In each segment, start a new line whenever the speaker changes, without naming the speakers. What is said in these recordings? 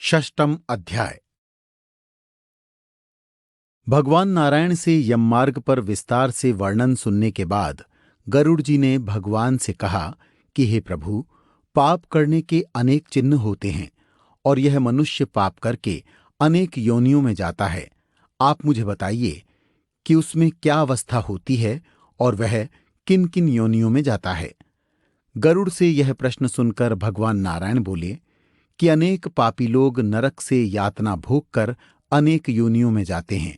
षष्ठम अध्याय। भगवान नारायण से यममार्ग पर विस्तार से वर्णन सुनने के बाद गरुड़ जी ने भगवान से कहा कि हे प्रभु, पाप करने के अनेक चिन्ह होते हैं और यह मनुष्य पाप करके अनेक योनियों में जाता है। आप मुझे बताइए कि उसमें क्या अवस्था होती है और वह किन किन योनियों में जाता है। गरुड़ से यह प्रश्न सुनकर भगवान नारायण बोले कि अनेक पापी लोग नरक से यातना भोग कर अनेक योनियों में जाते हैं,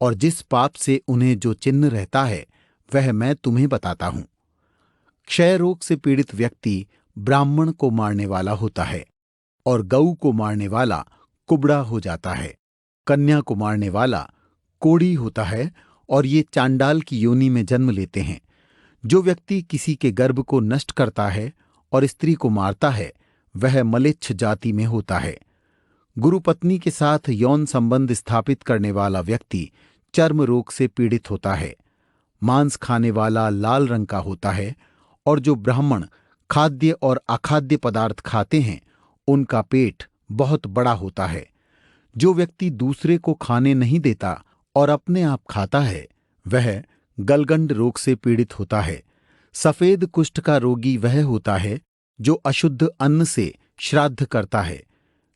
और जिस पाप से उन्हें जो चिन्ह रहता है वह मैं तुम्हें बताता हूं। क्षय रोग से पीड़ित व्यक्ति ब्राह्मण को मारने वाला होता है, और गऊ को मारने वाला कुबड़ा हो जाता है। कन्या को मारने वाला कोढ़ी होता है, और ये चांडाल की योनि में जन्म लेते हैं। जो व्यक्ति किसी के गर्भ को नष्ट करता है और स्त्री को मारता है वह मलेच्छ जाति में होता है। गुरु पत्नी के साथ यौन संबंध स्थापित करने वाला व्यक्ति चर्म रोग से पीड़ित होता है। मांस खाने वाला लाल रंग का होता है, और जो ब्राह्मण खाद्य और अखाद्य पदार्थ खाते हैं उनका पेट बहुत बड़ा होता है। जो व्यक्ति दूसरे को खाने नहीं देता और अपने आप खाता है वह गलगंड रोग से पीड़ित होता है। सफेद कुष्ठ का रोगी वह होता है जो अशुद्ध अन्न से श्राद्ध करता है।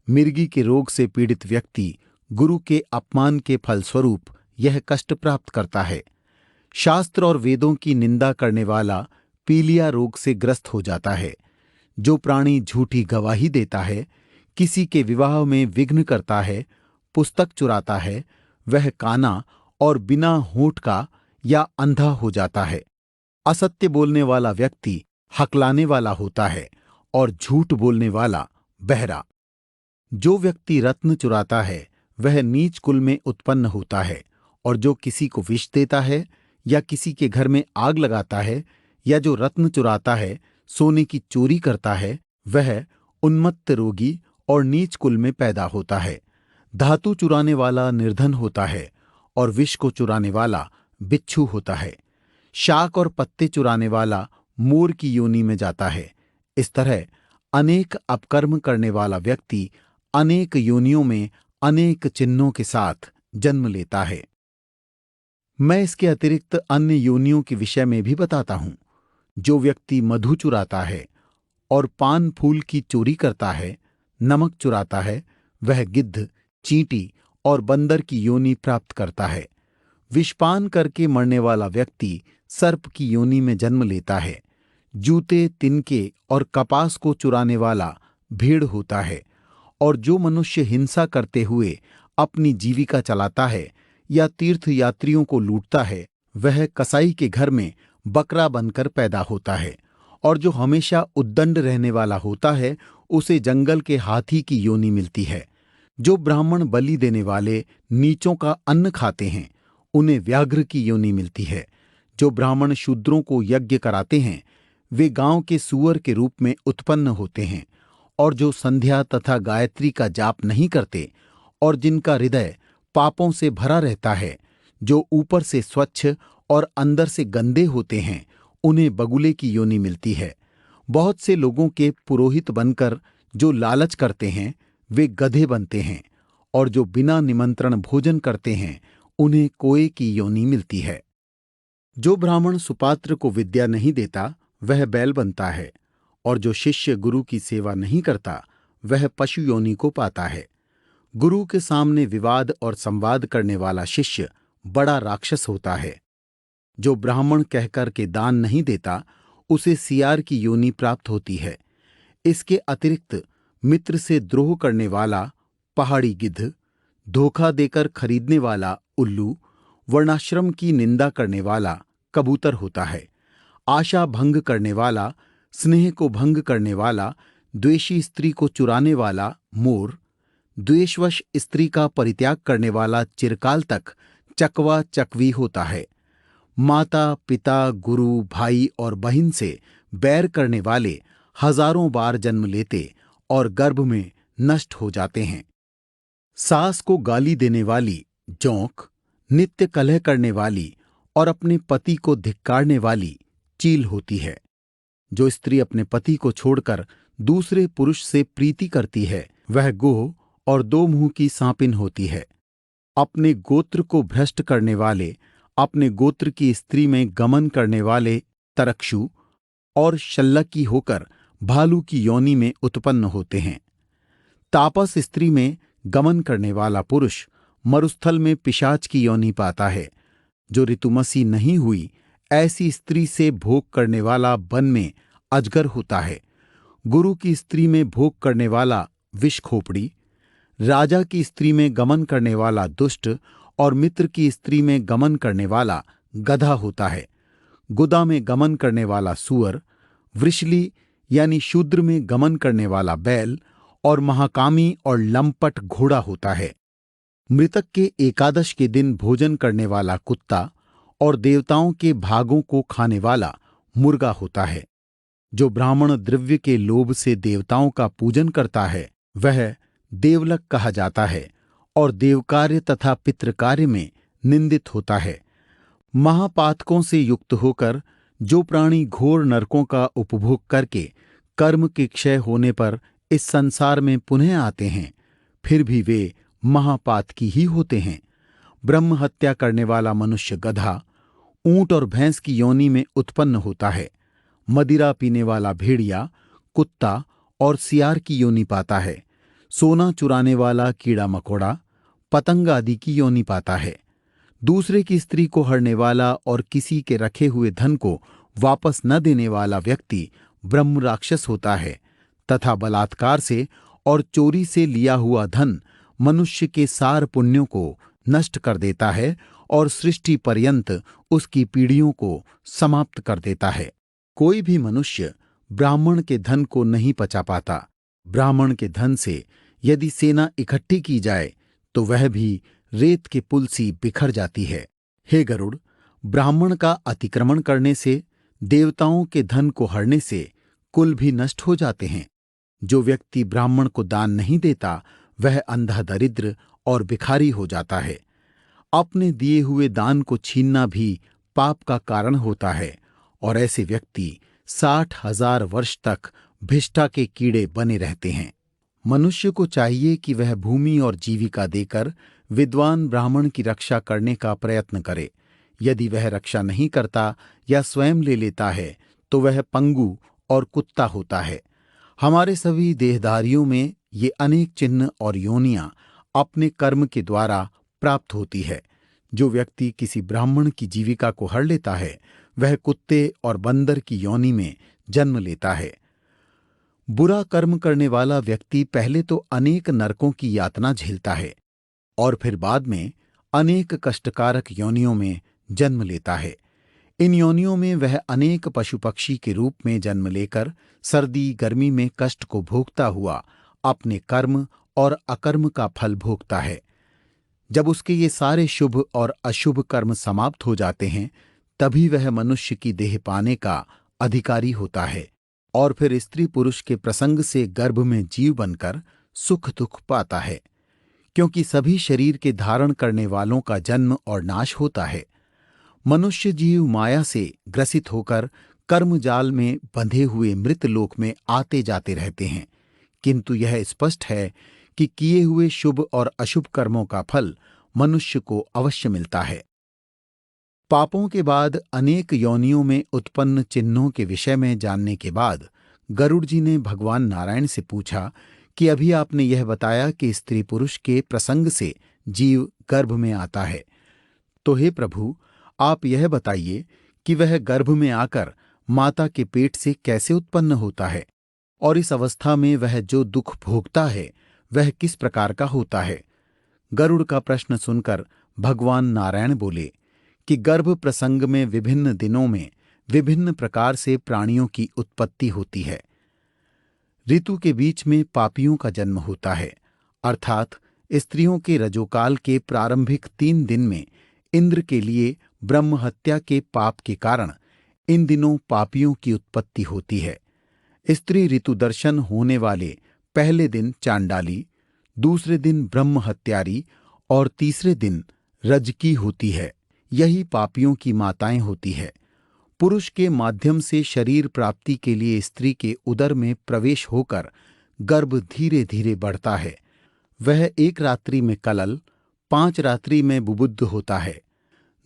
मिर्गी के रोग से पीड़ित व्यक्ति गुरु के अपमान के फलस्वरूप यह कष्ट प्राप्त करता है। शास्त्र और वेदों की निंदा करने वाला पीलिया रोग से ग्रस्त हो जाता है। जो प्राणी झूठी गवाही देता है, किसी के विवाह में विघ्न करता है, पुस्तक चुराता है, वह काना और बिना होंठ का या अंधा हो जाता है। असत्य बोलने वाला व्यक्ति हकलाने वाला होता है, और झूठ बोलने वाला बहरा। जो व्यक्ति रत्न चुराता है वह नीच कुल में उत्पन्न होता है, और जो किसी को विष देता है या किसी के घर में आग लगाता है या जो रत्न चुराता है, सोने की चोरी करता है, वह उन्मत्त रोगी और नीच कुल में पैदा होता है। धातु चुराने वाला निर्धन होता है, और विष को चुराने वाला बिच्छू होता है। शाक और पत्ते चुराने वाला मोर की योनि में जाता है। इस तरह अनेक अपकर्म करने वाला व्यक्ति अनेक योनियों में अनेक चिन्हों के साथ जन्म लेता है। मैं इसके अतिरिक्त अन्य योनियों के विषय में भी बताता हूं। जो व्यक्ति मधु चुराता है और पान फूल की चोरी करता है, नमक चुराता है, वह गिद्ध, चींटी और बंदर की योनि प्राप्त करता है। विषपान करके मरने वाला व्यक्ति सर्प की योनि में जन्म लेता है। जूते, तिनके और कपास को चुराने वाला भेड़ होता है। और जो मनुष्य हिंसा करते हुए अपनी जीविका चलाता है या तीर्थ यात्रियों को लूटता है, वह कसाई के घर में बकरा बनकर पैदा होता है। और जो हमेशा उद्दंड रहने वाला होता है उसे जंगल के हाथी की योनि मिलती है। जो ब्राह्मण बलि देने वाले नीचों का अन्न खाते हैं उन्हें व्याघ्र की योनि मिलती है। जो ब्राह्मण शूद्रों को यज्ञ कराते हैं वे गांव के सूअर के रूप में उत्पन्न होते हैं। और जो संध्या तथा गायत्री का जाप नहीं करते और जिनका हृदय पापों से भरा रहता है, जो ऊपर से स्वच्छ और अंदर से गंदे होते हैं, उन्हें बगुले की योनि मिलती है। बहुत से लोगों के पुरोहित बनकर जो लालच करते हैं वे गधे बनते हैं, और जो बिना निमंत्रण भोजन करते हैं उन्हें कोए की योनि मिलती है। जो ब्राह्मण सुपात्र को विद्या नहीं देता वह बैल बनता है, और जो शिष्य गुरु की सेवा नहीं करता वह पशु योनि को पाता है। गुरु के सामने विवाद और संवाद करने वाला शिष्य बड़ा राक्षस होता है। जो ब्राह्मण कहकर के दान नहीं देता उसे सियार की योनि प्राप्त होती है। इसके अतिरिक्त मित्र से द्रोह करने वाला पहाड़ी गिद्ध, धोखा देकर खरीदने वाला उल्लू, वर्णाश्रम की निंदा करने वाला कबूतर होता है। आशा भंग करने वाला, स्नेह को भंग करने वाला, द्वेषी स्त्री को चुराने वाला मोर, द्वेषवश स्त्री का परित्याग करने वाला चिरकाल तक चकवा चकवी होता है। माता, पिता, गुरु, भाई और बहन से बैर करने वाले हजारों बार जन्म लेते और गर्भ में नष्ट हो जाते हैं। सास को गाली देने वाली जोंक, नित्य कलह करने वाली और अपने पति को धिक्कारने वाली चील होती है। जो स्त्री अपने पति को छोड़कर दूसरे पुरुष से प्रीति करती है वह गोह और दो मुंह की सांपिन होती है। अपने गोत्र को भ्रष्ट करने वाले अपने गोत्र की स्त्री में गमन करने वाले तरक्षु और शल्लकी होकर भालू की योनि में उत्पन्न होते हैं। तापस स्त्री में गमन करने वाला पुरुष मरुस्थल में पिशाच की योनि पाता है। जो ऋतुमसी नहीं हुई ऐसी स्त्री से भोग करने वाला वन में अजगर होता है। गुरु की स्त्री में भोग करने वाला विषखोपड़ी, राजा की स्त्री में गमन करने वाला दुष्ट और मित्र की स्त्री में गमन करने वाला गधा होता है। गुदा में गमन करने वाला सूअर, वृषली यानी शूद्र में गमन करने वाला बैल और महाकामी और लंपट घोड़ा होता है। मृतक के एकादश के दिन भोजन करने वाला कुत्ता और देवताओं के भागों को खाने वाला मुर्गा होता है। जो ब्राह्मण द्रव्य के लोभ से देवताओं का पूजन करता है वह देवलक कहा जाता है और देवकार्य तथा पितृकार्य में निंदित होता है। महापातकों से युक्त होकर जो प्राणी घोर नरकों का उपभोग करके कर्म के क्षय होने पर इस संसार में पुनः आते हैं, फिर भी वे महापातकी ही होते हैं। ब्रह्म हत्या करने वाला मनुष्य गधा, ऊंट और भैंस की योनि में उत्पन्न होता है। मदिरा पीने वाला भेड़िया, कुत्ता और सियार की योनि पाता है। सोना चुराने वाला कीड़ा मकोड़ा, पतंग आदि की योनि पाता है। दूसरे की स्त्री को हरने वाला और किसी के रखे हुए धन को वापस न देने वाला व्यक्ति ब्रह्म राक्षस होता है तथा बलात्कार से और चोरी से लिया हुआ धन मनुष्य के सार पुण्यों को नष्ट कर देता है और सृष्टि पर्यंत उसकी पीढ़ियों को समाप्त कर देता है। कोई भी मनुष्य ब्राह्मण के धन को नहीं पचा पाता। ब्राह्मण के धन से यदि सेना इकट्ठी की जाए तो वह भी रेत के पुल सी बिखर जाती है। हे गरुड़, ब्राह्मण का अतिक्रमण करने से, देवताओं के धन को हरने से कुल भी नष्ट हो जाते हैं। जो व्यक्ति ब्राह्मण को दान नहीं देता वह अंधा दरिद्र और भिखारी हो जाता है। अपने दिए हुए दान को छीनना भी पाप का कारण होता है और ऐसे व्यक्ति 60,000 वर्ष तक भिष्टा के कीड़े बने रहते हैं। मनुष्य को चाहिए कि वह भूमि और जीविका देकर विद्वान ब्राह्मण की रक्षा करने का प्रयत्न करे। यदि वह रक्षा नहीं करता या स्वयं ले लेता है तो वह पंगु और कुत्ता होता है। हमारे सभी देहधारियों में ये अनेक चिन्ह और योनियां अपने कर्म के द्वारा प्राप्त होती है। जो व्यक्ति किसी ब्राह्मण की जीविका को हर लेता है वह कुत्ते और बंदर की योनि में जन्म लेता है। बुरा कर्म करने वाला व्यक्ति पहले तो अनेक नरकों की यातना झेलता है और फिर बाद में अनेक कष्टकारक योनियों में जन्म लेता है। इन योनियों में वह अनेक पशु पक्षी के रूप में जन्म लेकर सर्दी गर्मी में कष्ट को भोगता हुआ अपने कर्म और अकर्म का फल भोगता है। जब उसके ये सारे शुभ और अशुभ कर्म समाप्त हो जाते हैं तभी वह मनुष्य की देह पाने का अधिकारी होता है और फिर स्त्री पुरुष के प्रसंग से गर्भ में जीव बनकर सुख दुख पाता है। क्योंकि सभी शरीर के धारण करने वालों का जन्म और नाश होता है। मनुष्य जीव माया से ग्रसित होकर कर्मजाल में बंधे हुए मृत लोक में आते जाते रहते हैं, किंतु यह स्पष्ट है कि किए हुए शुभ और अशुभ कर्मों का फल मनुष्य को अवश्य मिलता है। पापों के बाद अनेक योनियों में उत्पन्न चिन्हों के विषय में जानने के बाद गरुड़ जी ने भगवान नारायण से पूछा कि अभी आपने यह बताया कि स्त्री पुरुष के प्रसंग से जीव गर्भ में आता है, तो हे प्रभु, आप यह बताइए कि वह गर्भ में आकर माता के पेट से कैसे उत्पन्न होता है और इस अवस्था में वह जो दुख भोगता है वह किस प्रकार का होता है। गरुड़ का प्रश्न सुनकर भगवान नारायण बोले कि गर्भ प्रसंग में विभिन्न दिनों में विभिन्न प्रकार से प्राणियों की उत्पत्ति होती है। ऋतु के बीच में पापियों का जन्म होता है, अर्थात स्त्रियों के रजोकाल के प्रारंभिक 3 दिन में इंद्र के लिए ब्रह्म हत्या के पाप के कारण इन दिनों पापियों की उत्पत्ति होती है। स्त्री ऋतु दर्शन होने वाले पहले दिन चांडाली, दूसरे दिन ब्रह्म हत्यारी और तीसरे दिन रजकी होती है। यही पापियों की माताएं होती है। पुरुष के माध्यम से शरीर प्राप्ति के लिए स्त्री के उदर में प्रवेश होकर गर्भ धीरे धीरे बढ़ता है। वह 1 रात्रि में कलल, 5 रात्रि में बुबुद्ध होता है,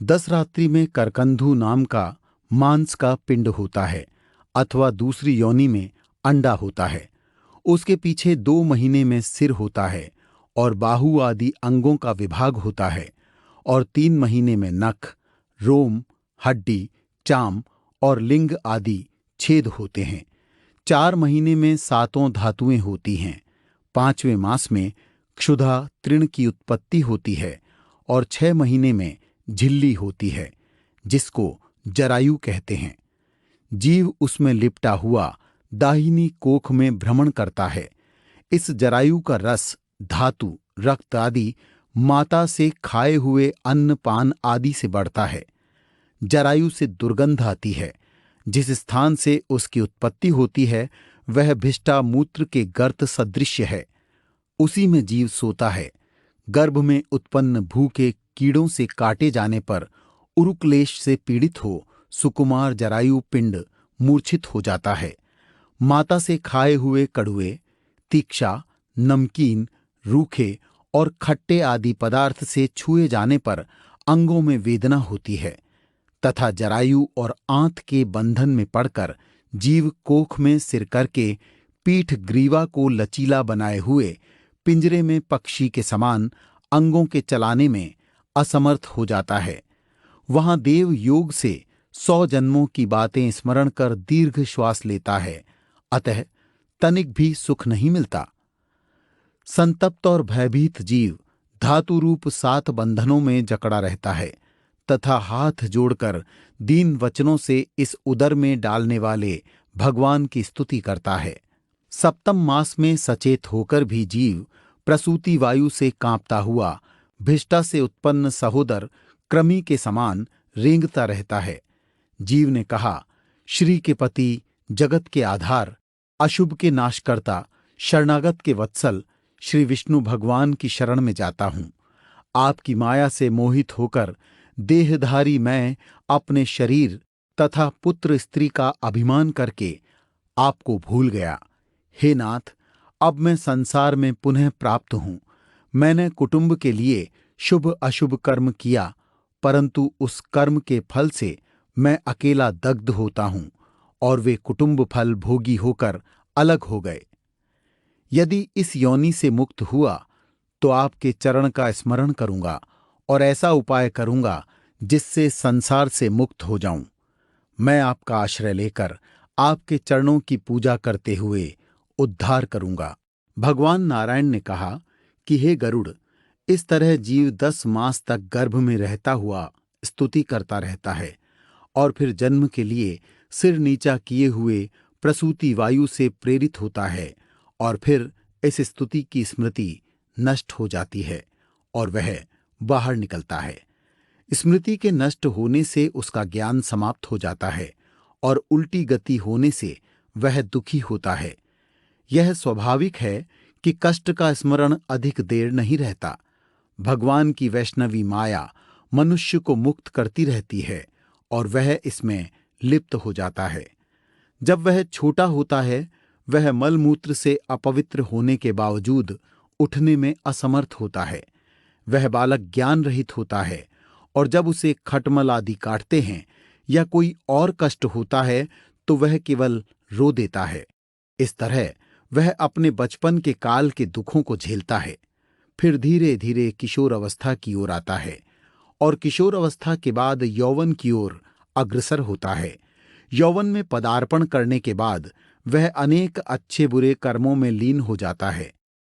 10 रात्रि में करकंधु नाम का मांस का पिंड होता है, अथवा दूसरी योनि में अंडा होता है। उसके पीछे 2 महीने में सिर होता है और बाहु आदि अंगों का विभाग होता है, और 3 महीने में नख, रोम, हड्डी, चाम और लिंग आदि छेद होते हैं। 4 महीने में 7 धातुएं होती हैं। 5वें मास में क्षुधा तृण की उत्पत्ति होती है और 6 महीने में झिल्ली होती है, जिसको जरायु कहते हैं। जीव उसमें लिपटा हुआ दाहिनी कोख में भ्रमण करता है। इस जरायु का रस, धातु, रक्त आदि माता से खाए हुए अन्न पान आदि से बढ़ता है। जरायु से दुर्गंध आती है। जिस स्थान से उसकी उत्पत्ति होती है वह भिष्टा मूत्र के गर्त सदृश्य है। उसी में जीव सोता है। गर्भ में उत्पन्न भू के कीड़ों से काटे जाने पर उरुक्लेश से पीड़ित हो सुकुमार जरायु पिंड मूर्छित हो जाता है। माता से खाए हुए कड़ुए, तीक्षा, नमकीन, रूखे और खट्टे आदि पदार्थ से छुए जाने पर अंगों में वेदना होती है तथा जरायु और आंत के बंधन में पड़कर जीव कोख में सिर करके पीठ ग्रीवा को लचीला बनाए हुए पिंजरे में पक्षी के समान अंगों के चलाने में असमर्थ हो जाता है। वहां देव योग से 100 जन्मों की बातें स्मरण कर दीर्घ श्वास लेता है, अतः तनिक भी सुख नहीं मिलता। संतप्त और भयभीत जीव धातु रूप 7 बंधनों में जकड़ा रहता है तथा हाथ जोड़कर दीन वचनों से इस उदर में डालने वाले भगवान की स्तुति करता है। 7वें मास में सचेत होकर भी जीव प्रसूति वायु से कांपता हुआ भिष्टा से उत्पन्न सहोदर कृमि के समान रेंगता रहता है। जीव ने कहा, श्री के पति, जगत के आधार, अशुभ के नाशकर्ता, शरणागत के वत्सल श्री विष्णु भगवान की शरण में जाता हूं। आपकी माया से मोहित होकर देहधारी मैं अपने शरीर तथा पुत्र स्त्री का अभिमान करके आपको भूल गया। हे नाथ, अब मैं संसार में पुनः प्राप्त हूं। मैंने कुटुंब के लिए शुभ अशुभ कर्म किया, परंतु उस कर्म के फल से मैं अकेला दग्ध होता हूं और वे कुटुंब फल भोगी होकर अलग हो गए। यदि इस योनि से मुक्त हुआ तो आपके चरण का स्मरण करूंगा और ऐसा उपाय करूंगा जिससे संसार से मुक्त हो जाऊं। मैं आपका आश्रय लेकर आपके चरणों की पूजा करते हुए उद्धार करूंगा। भगवान नारायण ने कहा कि हे गरुड़, इस तरह जीव 10 मास तक गर्भ में रहता हुआ स्तुति करता रहता है और फिर जन्म के लिए सिर नीचा किए हुए प्रसूति वायु से प्रेरित होता है और फिर इस स्तुति की स्मृति नष्ट हो जाती है और वह बाहर निकलता है। स्मृति के नष्ट होने से उसका ज्ञान समाप्त हो जाता है और उल्टी गति होने से वह दुखी होता है। यह स्वाभाविक है कि कष्ट का स्मरण अधिक देर नहीं रहता। भगवान की वैष्णवी माया मनुष्य को मुक्त करती रहती है और वह इसमें लिप्त हो जाता है। जब वह छोटा होता है वह मलमूत्र से अपवित्र होने के बावजूद उठने में असमर्थ होता है। वह बालक ज्ञान रहित होता है और जब उसे खटमल आदि काटते हैं या कोई और कष्ट होता है तो वह केवल रो देता है। इस तरह वह अपने बचपन के काल के दुखों को झेलता है। फिर धीरे धीरे किशोर अवस्था की ओर आता है और किशोर अवस्था के बाद यौवन की ओर अग्रसर होता है। यौवन में पदार्पण करने के बाद वह अनेक अच्छे बुरे कर्मों में लीन हो जाता है।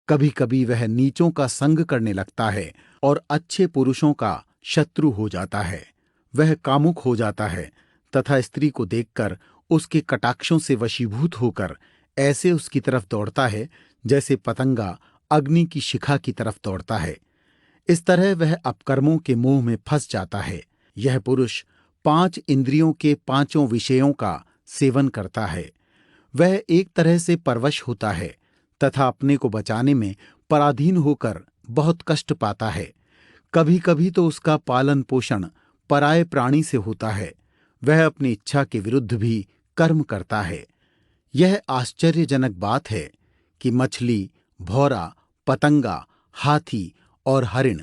कभी कभी वह नीचों का संग करने लगता है और अच्छे पुरुषों का शत्रु हो जाता है। वह कामुक हो जाता है तथा स्त्री को देखकर उसके कटाक्षों से वशीभूत होकर ऐसे उसकी तरफ दौड़ता है जैसे पतंगा अग्नि की शिखा की तरफ दौड़ता है। इस तरह वह अपकर्मों के मोह में फंस जाता है। यह पुरुष 5 इंद्रियों के 5 विषयों का सेवन करता है। वह एक तरह से परवश होता है तथा अपने को बचाने में पराधीन होकर बहुत कष्ट पाता है। कभी कभी तो उसका पालन पोषण पराये प्राणी से होता है। वह अपनी इच्छा के विरुद्ध भी कर्म करता है। यह आश्चर्यजनक बात है कि मछली, भौरा, पतंगा, हाथी और हरिण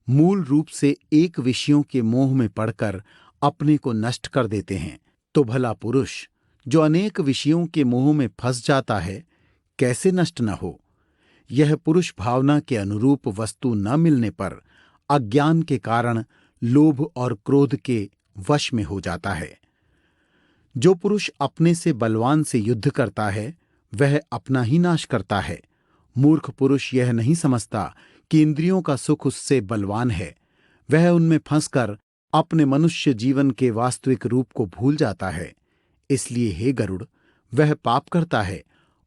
मूल रूप से एक विषयों के मोह में पड़कर अपने को नष्ट कर देते हैं, तो भला पुरुष जो अनेक विषयों के मोह में फंस जाता है कैसे नष्ट न हो। यह पुरुष भावना के अनुरूप वस्तु न मिलने पर अज्ञान के कारण लोभ और क्रोध के वश में हो जाता है। जो पुरुष अपने से बलवान से युद्ध करता है वह अपना ही नाश करता है। मूर्ख पुरुष यह नहीं समझता कि इंद्रियों का सुख उससे बलवान है। वह उनमें फंसकर अपने मनुष्य जीवन के वास्तविक रूप को भूल जाता है। इसलिए हे गरुड़, वह पाप करता है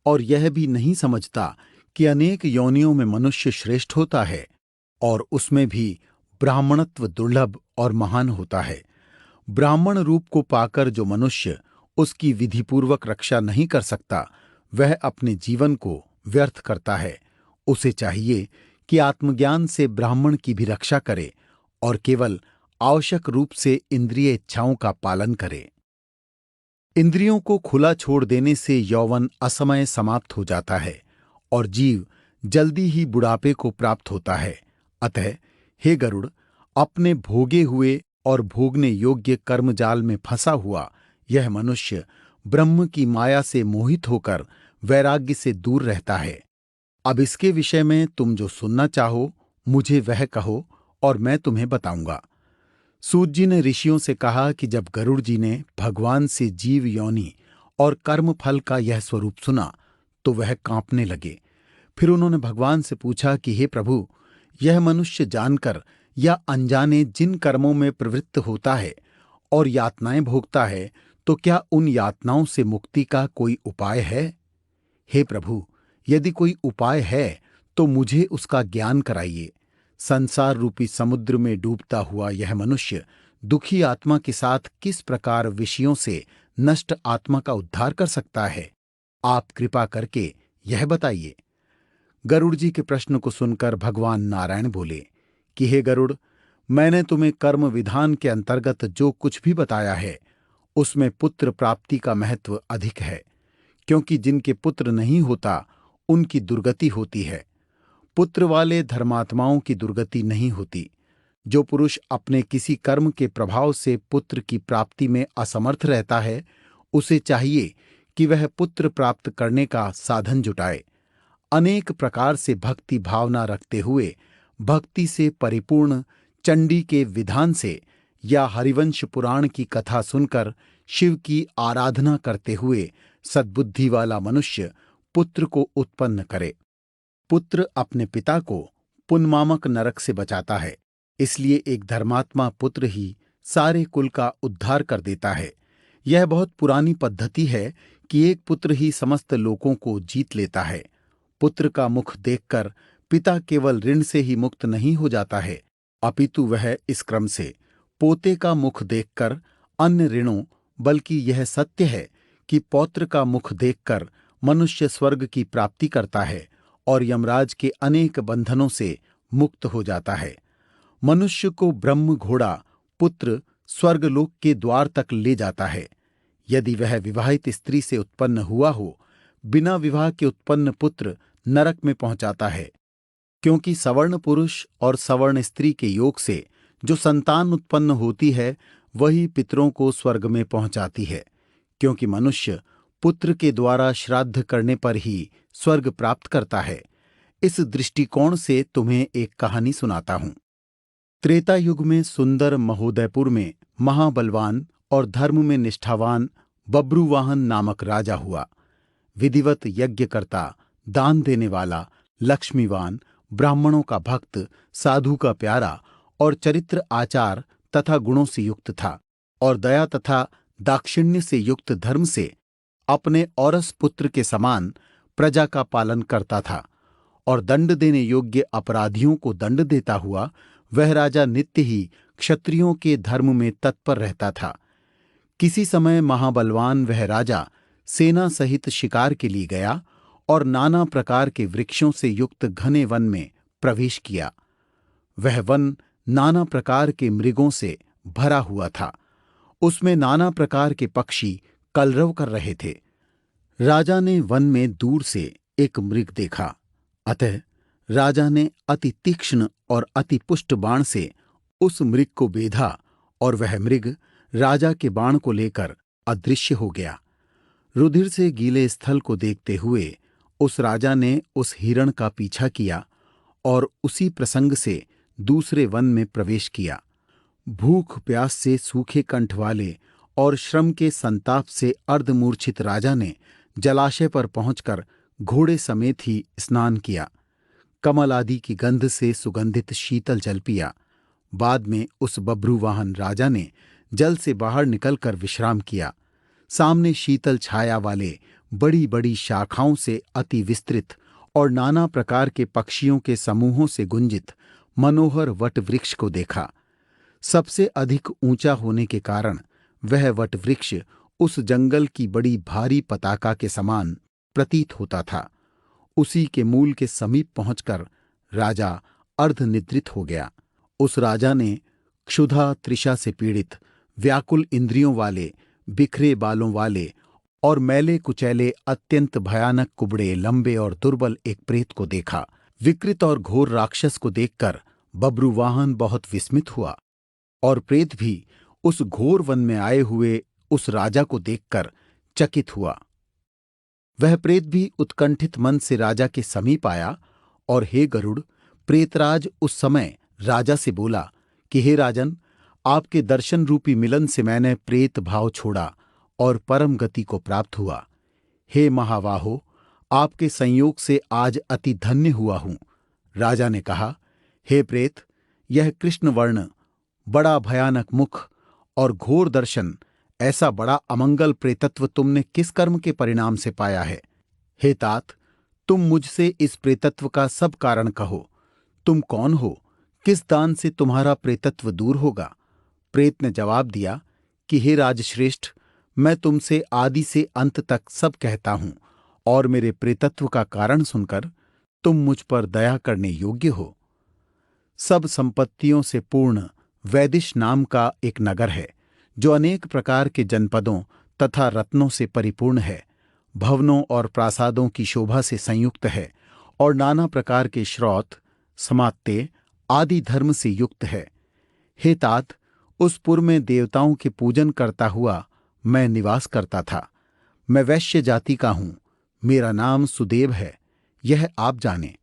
और यह भी नहीं समझता कि अनेक योनियों में मनुष्य श्रेष्ठ होता है और उसमें भी ब्राह्मणत्व दुर्लभ और महान होता है। ब्राह्मण रूप को पाकर जो मनुष्य उसकी विधिपूर्वक रक्षा नहीं कर सकता वह अपने जीवन को व्यर्थ करता है। उसे चाहिए कि आत्मज्ञान से ब्राह्मण की भी रक्षा करे और केवल आवश्यक रूप से इंद्रिय इच्छाओं का पालन करे। इंद्रियों को खुला छोड़ देने से यौवन असमय समाप्त हो जाता है और जीव जल्दी ही बुढ़ापे को प्राप्त होता है। अतः हे गरुड़, अपने भोगे हुए और भोगने योग्य कर्मजाल में फंसा हुआ यह मनुष्य ब्रह्म की माया से मोहित होकर वैराग्य से दूर रहता है। अब इसके विषय में तुम जो सुनना चाहो मुझे वह कहो और मैं तुम्हें बताऊंगा। सूत जी ने ऋषियों से कहा कि जब गरुड़ जी ने भगवान से जीव योनि और कर्म फल का यह स्वरूप सुना तो वह कांपने लगे। फिर उन्होंने भगवान से पूछा कि हे प्रभु, यह मनुष्य जानकर या अनजाने जिन कर्मों में प्रवृत्त होता है और यातनाएं भोगता है, तो क्या उन यातनाओं से मुक्ति का कोई उपाय है? हे प्रभु, यदि कोई उपाय है तो मुझे उसका ज्ञान कराइए। संसार रूपी समुद्र में डूबता हुआ यह मनुष्य दुखी आत्मा के साथ किस प्रकार विषयों से नष्ट आत्मा का उद्धार कर सकता है? आप कृपा करके यह बताइए। गरुड़ जी के प्रश्न को सुनकर भगवान नारायण बोले कि हे गरुड़, मैंने तुम्हें कर्म विधान के अंतर्गत जो कुछ भी बताया है उसमें पुत्र प्राप्ति का महत्व अधिक है, क्योंकि जिनके पुत्र नहीं होता उनकी दुर्गति होती है। पुत्र वाले धर्मात्माओं की दुर्गति नहीं होती। जो पुरुष अपने किसी कर्म के प्रभाव से पुत्र की प्राप्ति में असमर्थ रहता है उसे चाहिए कि वह पुत्र प्राप्त करने का साधन जुटाए। अनेक प्रकार से भक्ति भावना रखते हुए भक्ति से परिपूर्ण चंडी के विधान से या हरिवंश पुराण की कथा सुनकर शिव की आराधना करते हुए सद्बुद्धि वाला मनुष्य पुत्र को उत्पन्न करे। पुत्र अपने पिता को पुनमामक नरक से बचाता है, इसलिए एक धर्मात्मा पुत्र ही सारे कुल का उद्धार कर देता है। यह बहुत पुरानी पद्धति है कि एक पुत्र ही समस्त लोकों को जीत लेता है। पुत्र का मुख देखकर पिता केवल ऋण से ही मुक्त नहीं हो जाता है, अपितु वह इस क्रम से पोते का मुख देखकर अन्य ऋणों, बल्कि यह सत्य है कि पौत्र का मुख देखकर मनुष्य स्वर्ग की प्राप्ति करता है और यमराज के अनेक बंधनों से मुक्त हो जाता है। मनुष्य को ब्रह्म घोड़ा पुत्र स्वर्गलोक के द्वार तक ले जाता है। यदि वह विवाहित स्त्री से उत्पन्न हुआ हो, बिना विवाह के उत्पन्न पुत्र नरक में पहुंचाता है, क्योंकि सवर्ण पुरुष और सवर्ण स्त्री के योग से जो संतान उत्पन्न होती है वही पितरों को स्वर्ग में पहुंचाती है, क्योंकि मनुष्य पुत्र के द्वारा श्राद्ध करने पर ही स्वर्ग प्राप्त करता है। इस दृष्टिकोण से तुम्हें एक कहानी सुनाता हूं। त्रेता युग में सुंदर महोदयपुर में महाबलवान और धर्म में निष्ठावान बब्रुवाहन नामक राजा हुआ। विधिवत यज्ञ करता, दान देने वाला, लक्ष्मीवान, ब्राह्मणों का भक्त, साधु का प्यारा और चरित्र आचार तथा गुणों से युक्त था और दया तथा दाक्षिण्य से युक्त धर्म से अपने औरस पुत्र के समान प्रजा का पालन करता था और दंड देने योग्य अपराधियों को दंड देता हुआ वह राजा नित्य ही क्षत्रियों के धर्म में तत्पर रहता था। किसी समय महाबलवान वह राजा सेना सहित शिकार के लिए गया और नाना प्रकार के वृक्षों से युक्त घने वन में प्रवेश किया। वह वन नाना प्रकार के मृगों से भरा हुआ था। उसमें नाना प्रकार के पक्षी कलरव कर रहे थे। राजा ने वन में दूर से एक मृग देखा, अतः राजा ने अति तीक्ष्ण और अति पुष्ट बाण से उस मृग को बेधा और वह मृग राजा के बाण को लेकर अदृश्य हो गया। रुधिर से गीले स्थल को देखते हुए उस राजा ने उस हिरण का पीछा किया और उसी प्रसंग से दूसरे वन में प्रवेश किया। भूख प्यास से सूखे कंठ वाले और श्रम के संताप से अर्धमूर्छित राजा ने जलाशय पर पहुंचकर घोड़े समेत ही स्नान किया। कमल आदि की गंध से सुगंधित शीतल जल पिया। बाद में उस बभ्रुवाहन राजा ने जल से बाहर निकलकर विश्राम किया। सामने शीतल छाया वाले बड़ी बड़ी शाखाओं से अति विस्तृत और नाना प्रकार के पक्षियों के समूहों से गुंजित मनोहर वट वृक्ष को देखा। सबसे अधिक ऊंचा होने के कारण वह वट वृक्ष उस जंगल की बड़ी भारी पताका के समान प्रतीत होता था। उसी के मूल के समीप पहुंचकर राजा अर्धनिद्रित हो गया। उस राजा ने क्षुधा तृषा से पीड़ित, व्याकुल इंद्रियों वाले, बिखरे बालों वाले और मैले कुचैले अत्यंत भयानक कुबड़े, लंबे और दुर्बल एक प्रेत को देखा। विकृत और घोर राक्षस को देखकर बभ्रुवाहन बहुत विस्मित हुआ और प्रेत भी उस घोर वन में आए हुए उस राजा को देखकर चकित हुआ। वह प्रेत भी उत्कंठित मन से राजा के समीप आया और हे गरुड़, प्रेतराज उस समय राजा से बोला कि हे राजन, आपके दर्शन रूपी मिलन से मैंने प्रेत भाव छोड़ा और परम गति को प्राप्त हुआ। हे महाबाहो, आपके संयोग से आज अति धन्य हुआ हूं। राजा ने कहा, हे प्रेत, यह कृष्ण वर्ण, बड़ा भयानक मुख और घोर दर्शन, ऐसा बड़ा अमंगल प्रेतत्व तुमने किस कर्म के परिणाम से पाया है? हे तात, तुम मुझसे इस प्रेतत्व का सब कारण कहो। तुम कौन हो? किस दान से तुम्हारा प्रेतत्व दूर होगा? प्रेत ने जवाब दिया कि हे राजश्रेष्ठ, मैं तुमसे आदि से अंत तक सब कहता हूं और मेरे प्रेतत्व का कारण सुनकर तुम मुझ पर दया करने योग्य हो। सब संपत्तियों से पूर्ण वैदिश नाम का एक नगर है जो अनेक प्रकार के जनपदों तथा रत्नों से परिपूर्ण है, भवनों और प्रासादों की शोभा से संयुक्त है और नाना प्रकार के श्रौत, समात्ते आदि धर्म से युक्त है। हे तात, उस पुर में देवताओं के पूजन करता हुआ मैं निवास करता था। मैं वैश्य जाति का हूं। मेरा नाम सुदेव है, यह आप जाने।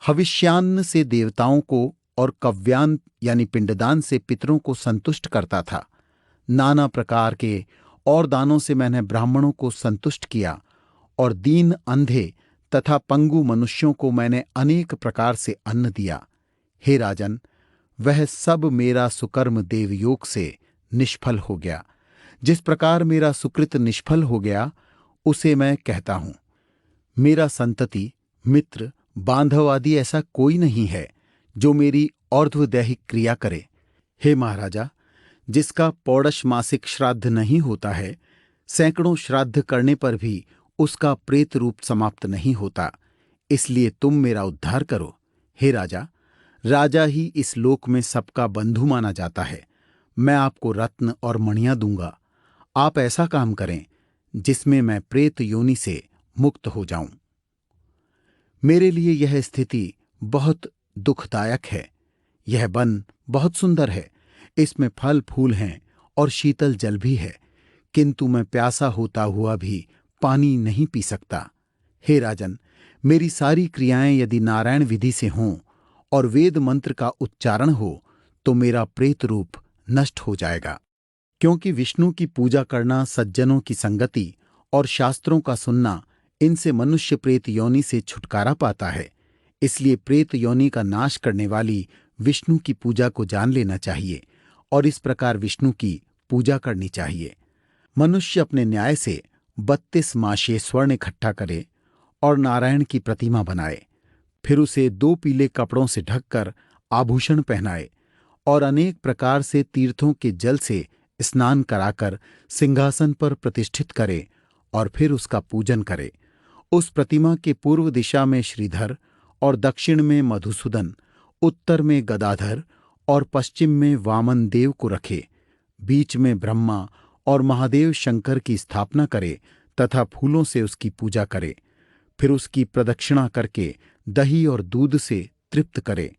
हविष्यान्न से देवताओं को और कव्यान यानी पिंडदान से पितरों को संतुष्ट करता था। नाना प्रकार के और दानों से मैंने ब्राह्मणों को संतुष्ट किया और दीन, अंधे तथा पंगु मनुष्यों को मैंने अनेक प्रकार से अन्न दिया। हे राजन, वह सब मेरा सुकर्म देवयोग से निष्फल हो गया। जिस प्रकार मेरा सुकृत निष्फल हो गया, उसे मैं कहता हूं। मेरा संतति, मित्र, बांधव आदि ऐसा कोई नहीं है जो मेरी और्ध्वदैहिक क्रिया करे। हे महाराजा, जिसका पौड़श मासिक श्राद्ध नहीं होता है, सैकड़ों श्राद्ध करने पर भी उसका प्रेत रूप समाप्त नहीं होता। इसलिए तुम मेरा उद्धार करो। हे राजा, राजा ही इस लोक में सबका बंधु माना जाता है। मैं आपको रत्न और मणियां दूंगा। आप ऐसा काम करें जिसमें मैं प्रेत योनि से मुक्त हो जाऊं। मेरे लिए यह स्थिति बहुत दुखदायक है। यह वन बहुत सुंदर है, इसमें फल फूल हैं और शीतल जल भी है, किंतु मैं प्यासा होता हुआ भी पानी नहीं पी सकता। हे राजन, मेरी सारी क्रियाएं यदि नारायण विधि से हों और वेद मंत्र का उच्चारण हो तो मेरा प्रेत रूप नष्ट हो जाएगा। क्योंकि विष्णु की पूजा करना, सज्जनों की संगति और शास्त्रों का सुनना, इनसे मनुष्य प्रेत योनि से छुटकारा पाता है। इसलिए प्रेत योनि का नाश करने वाली विष्णु की पूजा को जान लेना चाहिए और इस प्रकार विष्णु की पूजा करनी चाहिए। मनुष्य अपने न्याय से 32 माशे स्वर्ण इकट्ठा करे और नारायण की प्रतिमा बनाए, फिर उसे 2 पीले कपड़ों से ढककर आभूषण पहनाए और अनेक प्रकार से तीर्थों के जल से स्नान कराकर सिंहासन पर प्रतिष्ठित करे और फिर उसका पूजन करे। उस प्रतिमा के पूर्व दिशा में श्रीधर और दक्षिण में मधुसूदन, उत्तर में गदाधर और पश्चिम में वामन देव को रखे। बीच में ब्रह्मा और महादेव शंकर की स्थापना करे तथा फूलों से उसकी पूजा करे। फिर उसकी प्रदक्षिणा करके दही और दूध से तृप्त करे।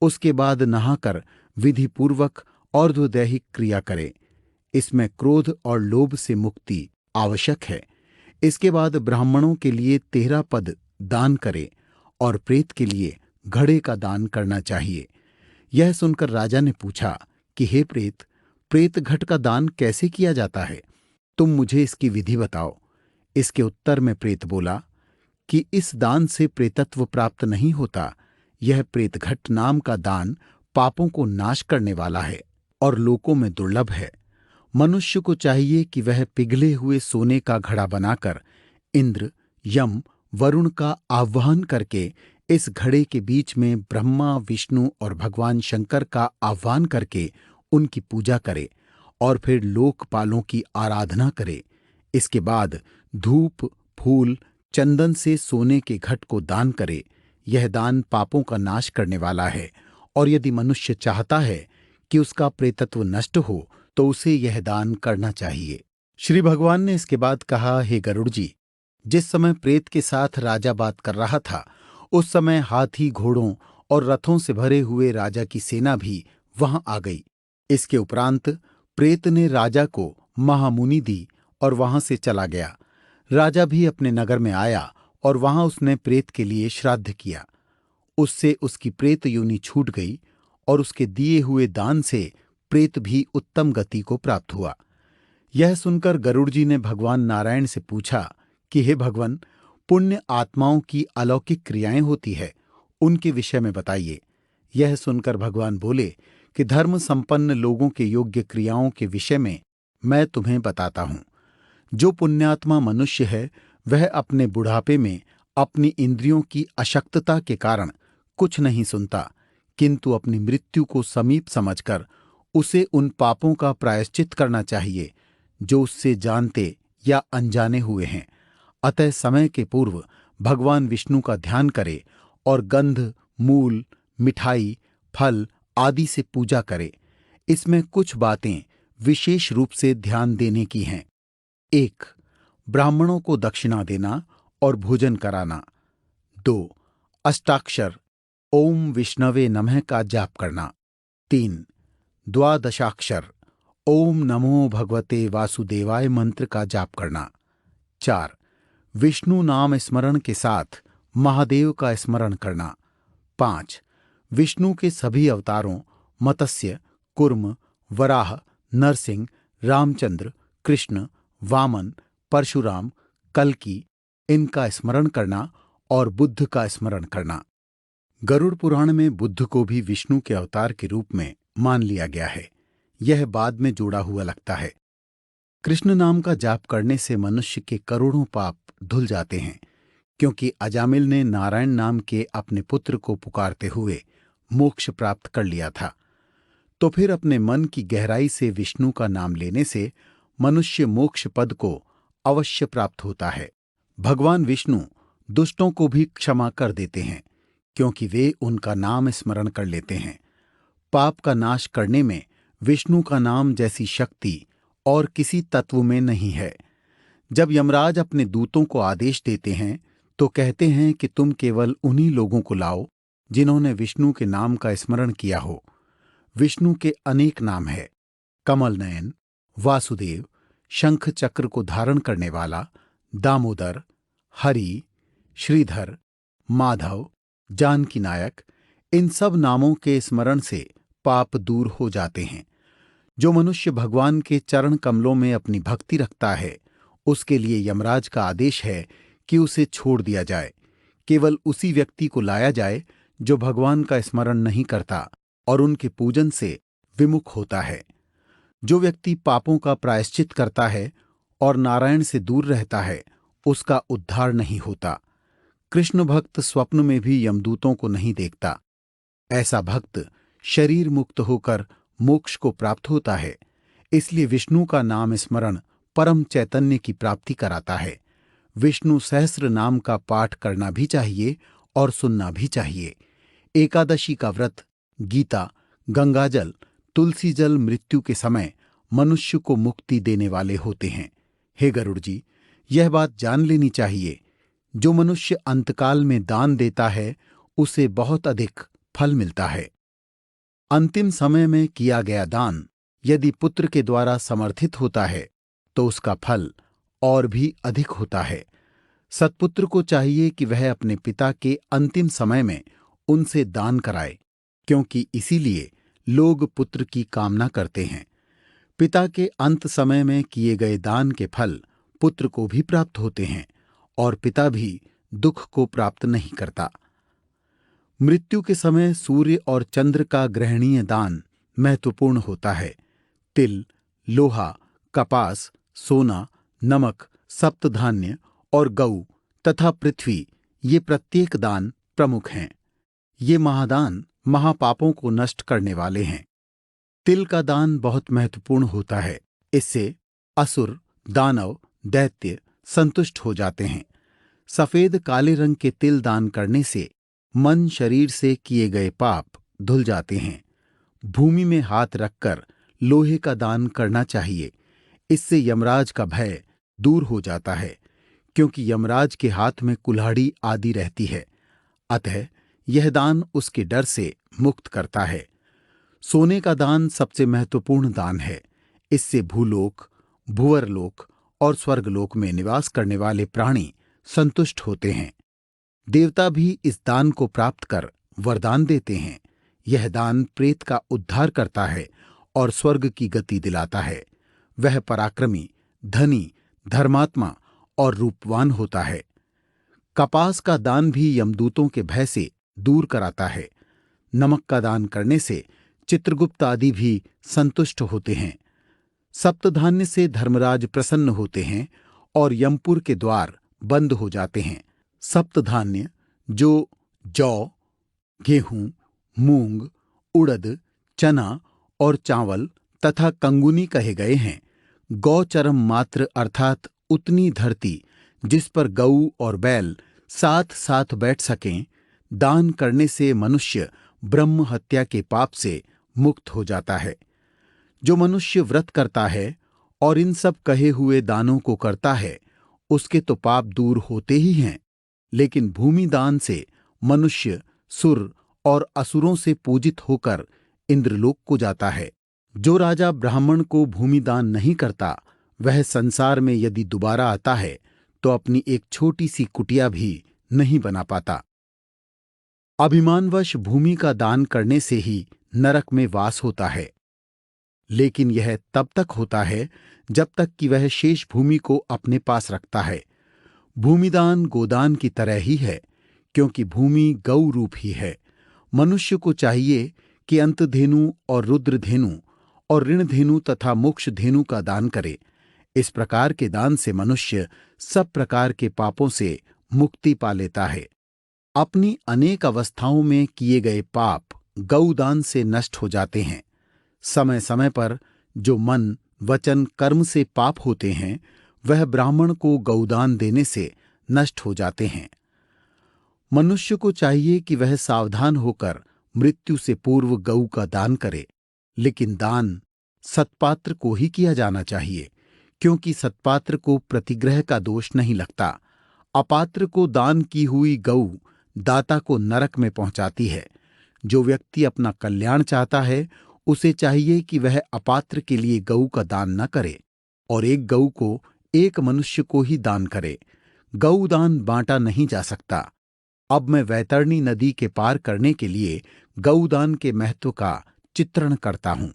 उसके बाद नहाकर विधिपूर्वक और्ध्वदैहिक क्रिया करे। इसमें क्रोध और लोभ से मुक्ति आवश्यक है। इसके बाद ब्राह्मणों के लिए 13 पद दान करे और प्रेत के लिए घड़े का दान करना चाहिए। यह सुनकर राजा ने पूछा कि हे प्रेत, प्रेत घट का दान कैसे किया जाता है? तुम मुझे इसकी विधि बताओ। इसके उत्तर में प्रेत बोला कि इस दान से प्रेतत्व प्राप्त नहीं होता। यह प्रेतघट नाम का दान पापों को नाश करने वाला है और लोकों में दुर्लभ है। मनुष्य को चाहिए कि वह पिघले हुए सोने का घड़ा बनाकर इंद्र, यम, वरुण का आह्वान करके इस घड़े के बीच में ब्रह्मा, विष्णु और भगवान शंकर का आह्वान करके उनकी पूजा करे और फिर लोकपालों की आराधना करे। इसके बाद धूप, फूल, चंदन से सोने के घट को दान करे। यह दान पापों का नाश करने वाला है और यदि मनुष्य चाहता है कि उसका प्रेतत्व नष्ट हो तो उसे यह दान करना चाहिए। श्री भगवान ने इसके बाद कहा, हे गरुड़ जी, जिस समय प्रेत के साथ राजा बात कर रहा था उस समय हाथी, घोड़ों और रथों से भरे हुए राजा की सेना भी वहां आ गई। इसके उपरांत प्रेत ने राजा को महामुनि दी और वहां से चला गया। राजा भी अपने नगर में आया और वहां उसने प्रेत के लिए श्राद्ध किया। उससे उसकी प्रेत योनि छूट गई और उसके दिए हुए दान से प्रेत भी उत्तम गति को प्राप्त हुआ। यह सुनकर गरुड़ जी ने भगवान नारायण से पूछा कि हे भगवन, पुण्य आत्माओं की अलौकिक क्रियाएं होती है, उनके विषय में बताइए। यह सुनकर भगवान बोले कि धर्म संपन्न लोगों के योग्य क्रियाओं के विषय में मैं तुम्हें बताता हूं। जो पुण्यात्मा मनुष्य है वह अपने बुढ़ापे में अपनी इंद्रियों की अशक्तता के कारण कुछ नहीं सुनता, किंतु अपनी मृत्यु को समीप समझकर उसे उन पापों का प्रायश्चित करना चाहिए जो उससे जानते या अनजाने हुए हैं। अतः समय के पूर्व भगवान विष्णु का ध्यान करे और गंध, मूल, मिठाई, फल आदि से पूजा करे। इसमें कुछ बातें विशेष रूप से ध्यान देने की हैं। 1. ब्राह्मणों को दक्षिणा देना और भोजन कराना। 2. अष्टाक्षर ओम विष्णवे नमः का जाप करना। 3. द्वादशाक्षर ओम नमो भगवते वासुदेवाय मंत्र का जाप करना। 4. विष्णु नाम स्मरण के साथ महादेव का स्मरण करना। 5. विष्णु के सभी अवतारों मत्स्य, कुर्म, वराह, नरसिंह, रामचंद्र, कृष्ण, वामन, परशुराम, कल्कि, इनका स्मरण करना और बुद्ध का स्मरण करना। गरुड़ पुराण में बुद्ध को भी विष्णु के अवतार के रूप में मान लिया गया है। यह बाद में जोड़ा हुआ लगता है। कृष्ण नाम का जाप करने से मनुष्य के करोड़ों पाप धुल जाते हैं, क्योंकि अजामिल ने नारायण नाम के अपने पुत्र को पुकारते हुए मोक्ष प्राप्त कर लिया था। तो फिर अपने मन की गहराई से विष्णु का नाम लेने से मनुष्य मोक्ष पद को अवश्य प्राप्त होता है। भगवान विष्णु दुष्टों को भी क्षमा कर देते हैं, क्योंकि वे उनका नाम स्मरण कर लेते हैं। पाप का नाश करने में विष्णु का नाम जैसी शक्ति और किसी तत्व में नहीं है। जब यमराज अपने दूतों को आदेश देते हैं तो कहते हैं कि तुम केवल उन्हीं लोगों को लाओ जिन्होंने विष्णु के नाम का स्मरण किया हो। विष्णु के अनेक नाम है: कमल नयन, वासुदेव, शंख चक्र को धारण करने वाला, दामोदर, हरि, श्रीधर, माधव, जानकी नायक। इन सब नामों के स्मरण से पाप दूर हो जाते हैं। जो मनुष्य भगवान के चरण कमलों में अपनी भक्ति रखता है उसके लिए यमराज का आदेश है कि उसे छोड़ दिया जाए। केवल उसी व्यक्ति को लाया जाए जो भगवान का स्मरण नहीं करता और उनके पूजन से विमुख होता है। जो व्यक्ति पापों का प्रायश्चित करता है और नारायण से दूर रहता है उसका उद्धार नहीं होता। कृष्ण भक्त स्वप्न में भी यमदूतों को नहीं देखता। ऐसा भक्त शरीर मुक्त होकर मोक्ष को प्राप्त होता है। इसलिए विष्णु का नाम स्मरण परम चैतन्य की प्राप्ति कराता है। विष्णु सहस्र नाम का पाठ करना भी चाहिए और सुनना भी चाहिए। एकादशी का व्रत, गीता, गंगाजल, तुलसी जल मृत्यु के समय मनुष्य को मुक्ति देने वाले होते हैं। हे गरुड़ जी, यह बात जान लेनी चाहिए जो मनुष्य अंतकाल में दान देता है उसे बहुत अधिक फल मिलता है। अंतिम समय में किया गया दान यदि पुत्र के द्वारा समर्थित होता है तो उसका फल और भी अधिक होता है। सत्पुत्र को चाहिए कि वह अपने पिता के अंतिम समय में उनसे दान कराए, क्योंकि इसीलिए लोग पुत्र की कामना करते हैं। पिता के अंत समय में किए गए दान के फल पुत्र को भी प्राप्त होते हैं और पिता भी दुख को प्राप्त नहीं करता। मृत्यु के समय सूर्य और चंद्र का ग्रहणीय दान महत्वपूर्ण होता है। तिल, लोहा, कपास, सोना, नमक, सप्तधान्य और गऊ तथा पृथ्वी, ये प्रत्येक दान प्रमुख हैं। ये महादान महापापों को नष्ट करने वाले हैं। तिल का दान बहुत महत्वपूर्ण होता है। इससे असुर, दानव, दैत्य संतुष्ट हो जाते हैं। सफेद काले रंग के तिल दान करने से मन शरीर से किए गए पाप धुल जाते हैं। भूमि में हाथ रखकर लोहे का दान करना चाहिए। इससे यमराज का भय दूर हो जाता है, क्योंकि यमराज के हाथ में कुल्हाड़ी आदि रहती है। अतः यह दान उसके डर से मुक्त करता है। सोने का दान सबसे महत्वपूर्ण दान है। इससे भूलोक, भूवरलोक और स्वर्गलोक में निवास करने वाले प्राणी संतुष्ट होते हैं। देवता भी इस दान को प्राप्त कर वरदान देते हैं। यह दान प्रेत का उद्धार करता है और स्वर्ग की गति दिलाता है। वह पराक्रमी, धनी, धर्मात्मा और रूपवान होता है। कपास का दान भी यमदूतों के भय से दूर कराता है। नमक का दान करने से चित्रगुप्त आदि भी संतुष्ट होते हैं। सप्तधान्य से धर्मराज प्रसन्न होते हैं और यमपुर के द्वार बंद हो जाते हैं। सप्तधान्य जो जौ, गेहूं, मूंग, उड़द, चना और चावल तथा कंगुनी कहे गए हैं। गौचरम मात्र अर्थात उतनी धरती जिस पर गऊ और बैल साथ साथ बैठ सकें, दान करने से मनुष्य ब्रह्म हत्या के पाप से मुक्त हो जाता है। जो मनुष्य व्रत करता है और इन सब कहे हुए दानों को करता है, उसके तो पाप दूर होते ही हैं, लेकिन भूमि दान से मनुष्य सुर और असुरों से पूजित होकर इंद्रलोक को जाता है। जो राजा ब्राह्मण को भूमि दान नहीं करता, वह संसार में यदि दोबारा आता है तो अपनी एक छोटी सी कुटिया भी नहीं बना पाता। अभिमानवश भूमि का दान करने से ही नरक में वास होता है, लेकिन यह तब तक होता है जब तक कि वह शेष भूमि को अपने पास रखता है। भूमिदान गोदान की तरह ही है, क्योंकि भूमि गौ रूप ही है। मनुष्य को चाहिए कि अंतधेनु और रुद्रधेनु और ऋणधेनु तथा मोक्षधेनु का दान करे। इस प्रकार के दान से मनुष्य सब प्रकार के पापों से मुक्ति पा लेता है। अपनी अनेक अवस्थाओं में किए गए पाप गौदान से नष्ट हो जाते हैं। समय समय पर जो मन, वचन, कर्म से पाप होते हैं, वह ब्राह्मण को गौदान देने से नष्ट हो जाते हैं। मनुष्य को चाहिए कि वह सावधान होकर मृत्यु से पूर्व गऊ का दान करे, लेकिन दान सत्पात्र को ही किया जाना चाहिए, क्योंकि सत्पात्र को प्रतिग्रह का दोष नहीं लगता। अपात्र को दान की हुई गऊ दाता को नरक में पहुंचाती है। जो व्यक्ति अपना कल्याण चाहता है, उसे चाहिए कि वह अपात्र के लिए गऊ का दान न करे और एक गऊ को एक मनुष्य को ही दान करे। गऊ दान बांटा नहीं जा सकता। अब मैं वैतरणी नदी के पार करने के लिए गऊदान के महत्व का चित्रण करता हूं।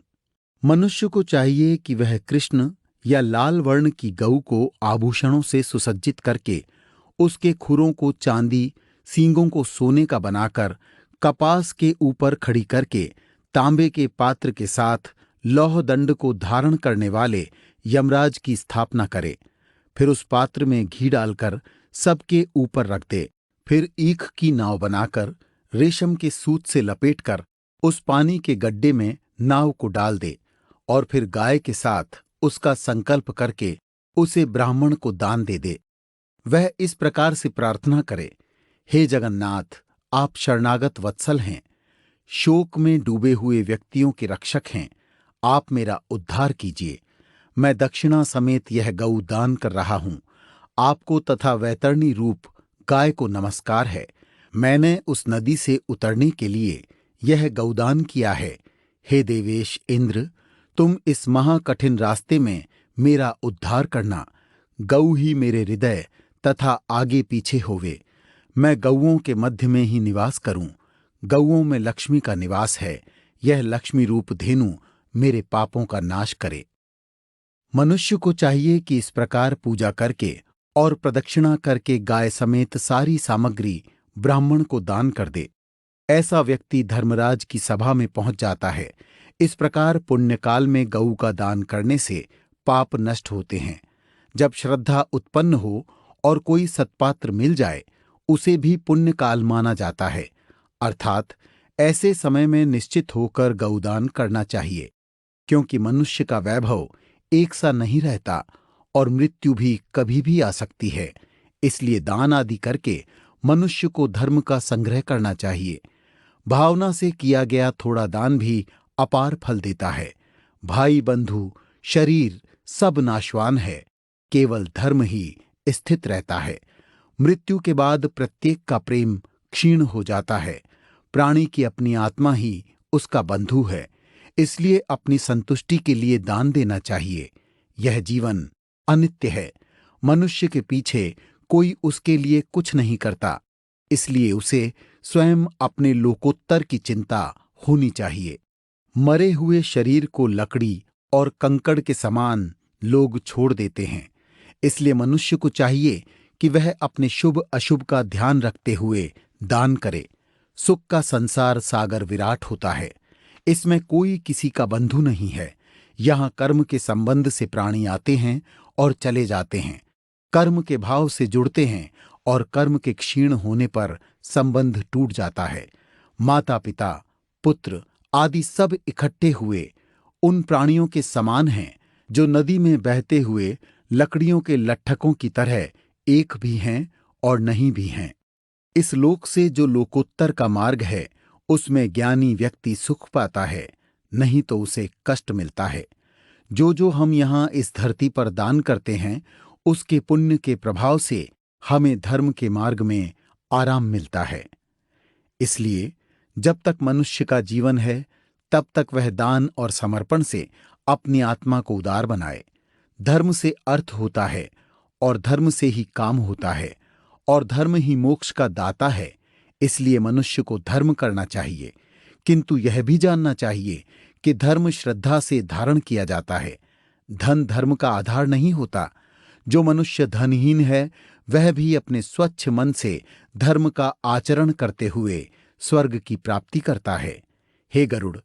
मनुष्य को चाहिए कि वह कृष्ण या लाल वर्ण की गऊ को आभूषणों से सुसज्जित करके, उसके खुरों को चांदी, सींगों को सोने का बनाकर, कपास के ऊपर खड़ी करके, तांबे के पात्र के साथ लौह दंड को धारण करने वाले यमराज की स्थापना करे। फिर उस पात्र में घी डालकर सबके ऊपर रख दे। फिर ईख की नाव बनाकर रेशम के सूत से लपेटकर उस पानी के गड्ढे में नाव को डाल दे और फिर गाय के साथ उसका संकल्प करके उसे ब्राह्मण को दान दे दे। वह इस प्रकार से प्रार्थना करे, हे जगन्नाथ, आप शरणागत वत्सल हैं, शोक में डूबे हुए व्यक्तियों के रक्षक हैं, आप मेरा उद्धार कीजिए। मैं दक्षिणा समेत यह गऊ दान कर रहा हूं। आपको तथा वैतरणी रूप गाय को नमस्कार है। मैंने उस नदी से उतरने के लिए यह गौदान किया है। हे देवेश इंद्र, तुम इस महाकठिन रास्ते में मेरा उद्धार करना। गऊ ही मेरे हृदय तथा आगे पीछे होवे। मैं गौओं के मध्य में ही निवास करूं। गौओं में लक्ष्मी का निवास है। यह लक्ष्मी रूप धेनु मेरे पापों का नाश करे। मनुष्य को चाहिए कि इस प्रकार पूजा करके और प्रदक्षिणा करके गाय समेत सारी सामग्री ब्राह्मण को दान कर दे। ऐसा व्यक्ति धर्मराज की सभा में पहुंच जाता है। इस प्रकार पुण्यकाल में गऊ का दान करने से पाप नष्ट होते हैं। जब श्रद्धा उत्पन्न हो और कोई सत्पात्र मिल जाए, उसे भी पुण्यकाल माना जाता है। अर्थात ऐसे समय में निश्चित होकर गौदान करना चाहिए, क्योंकि मनुष्य का वैभव एक सा नहीं रहता और मृत्यु भी कभी भी आ सकती है। इसलिए दान आदि करके मनुष्य को धर्म का संग्रह करना चाहिए। भावना से किया गया थोड़ा दान भी अपार फल देता है। भाई बंधु शरीर सब नाशवान है, केवल धर्म ही स्थित रहता है। मृत्यु के बाद प्रत्येक का प्रेम क्षीण हो जाता है। प्राणी की अपनी आत्मा ही उसका बंधु है। इसलिए अपनी संतुष्टि के लिए दान देना चाहिए। यह जीवन अनित्य है। मनुष्य के पीछे कोई उसके लिए कुछ नहीं करता, इसलिए उसे स्वयं अपने लोकोत्तर की चिंता होनी चाहिए। मरे हुए शरीर को लकड़ी और कंकड़ के समान लोग छोड़ देते हैं। इसलिए मनुष्य को चाहिए कि वह अपने शुभ अशुभ का ध्यान रखते हुए दान करे। सुख का संसार सागर विराट होता है। इसमें कोई किसी का बंधु नहीं है। यहाँ कर्म के संबंध से प्राणी आते हैं और चले जाते हैं, कर्म के भाव से जुड़ते हैं और कर्म के क्षीण होने पर संबंध टूट जाता है। माता पिता पुत्र आदि सब इकट्ठे हुए उन प्राणियों के समान हैं जो नदी में बहते हुए लकड़ियों के लट्ठकों की तरह एक भी हैं और नहीं भी हैं। इस लोक से जो लोकोत्तर का मार्ग है, उसमें ज्ञानी व्यक्ति सुख पाता है, नहीं तो उसे कष्ट मिलता है। जो हम यहाँ इस धरती पर दान करते हैं, उसके पुण्य के प्रभाव से हमें धर्म के मार्ग में आराम मिलता है। इसलिए जब तक मनुष्य का जीवन है, तब तक वह दान और समर्पण से अपनी आत्मा को उदार बनाए। धर्म से अर्थ होता है और धर्म से ही काम होता है और धर्म ही मोक्ष का दाता है। इसलिए मनुष्य को धर्म करना चाहिए, किंतु यह भी जानना चाहिए कि धर्म श्रद्धा से धारण किया जाता है। धन धर्म का आधार नहीं होता। जो मनुष्य धनहीन है, वह भी अपने स्वच्छ मन से धर्म का आचरण करते हुए स्वर्ग की प्राप्ति करता है। हे गरुड़,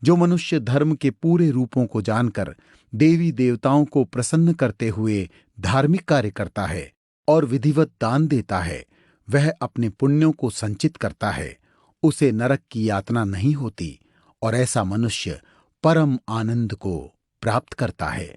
जो मनुष्य धर्म के पूरे रूपों को जानकर देवी देवताओं को प्रसन्न करते हुए धार्मिक कार्य करता है और विधिवत दान देता है, वह अपने पुण्यों को संचित करता है। उसे नरक की यातना नहीं होती और ऐसा मनुष्य परम आनंद को प्राप्त करता है।